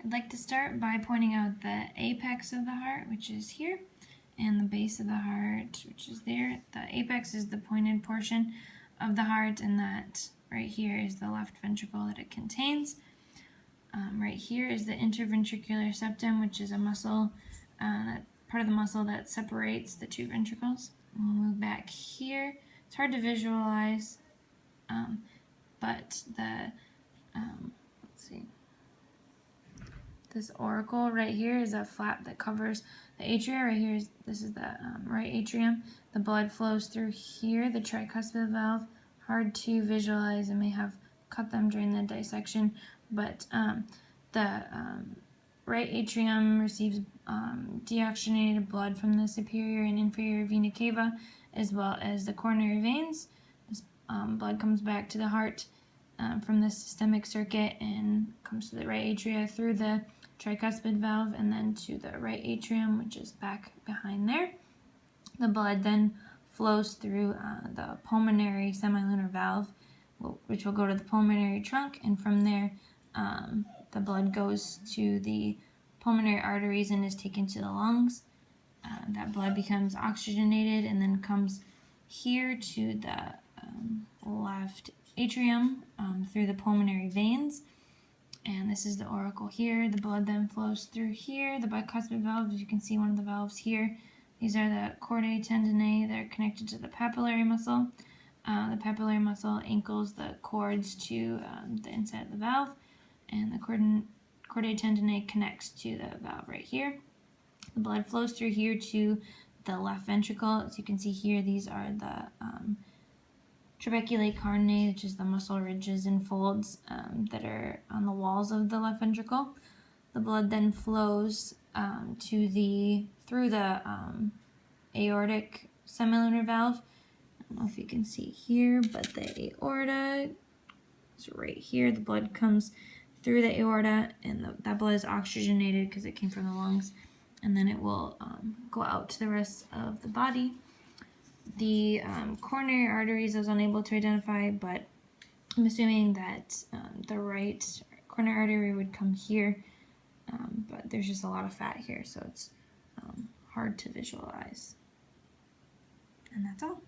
I'd like to start by pointing out the apex of the heart, which is here, and the base of the heart, which is there. The apex is the pointed portion of the heart, and that right here is the left ventricle that it contains. Right here is the interventricular septum, which is a muscle, part of the muscle that separates the two ventricles. And we'll move back here. It's hard to visualize, but the, let's see. This auricle right here is a flap that covers the atria. Right here this is the right atrium. The blood flows through here, the tricuspid valve. Hard to visualize. I may have cut them during the dissection, but the right atrium receives deoxygenated blood from the superior and inferior vena cava, as well as the coronary veins. This blood comes back to the heart from the systemic circuit and comes to the right atria through the tricuspid valve and then to the right atrium, which is back behind there. The blood then flows through the pulmonary semilunar valve, which will go to the pulmonary trunk, and from there the blood goes to the pulmonary arteries and is taken to the lungs. That blood becomes oxygenated and then comes here to the left atrium through the pulmonary veins. And this is the auricle here. The blood then flows through here. The bicuspid valve, as you can see, one of the valves here. These are the chordae tendineae. They're connected to the papillary muscle. The papillary muscle ankles the cords to the inside of the valve, and the chordae tendineae connects to the valve right here. The blood flows through here to the left ventricle. As you can see here, these are the trabeculae carinae, which is the muscle ridges and folds that are on the walls of the left ventricle. The blood then flows through the aortic semilunar valve. I don't know if you can see here, but the aorta is right here. The blood comes through the aorta, and that blood is oxygenated because it came from the lungs, and then it will go out to the rest of the body. The coronary arteries I was unable to identify, but I'm assuming that the right coronary artery would come here, but there's just a lot of fat here, so it's hard to visualize. And that's all.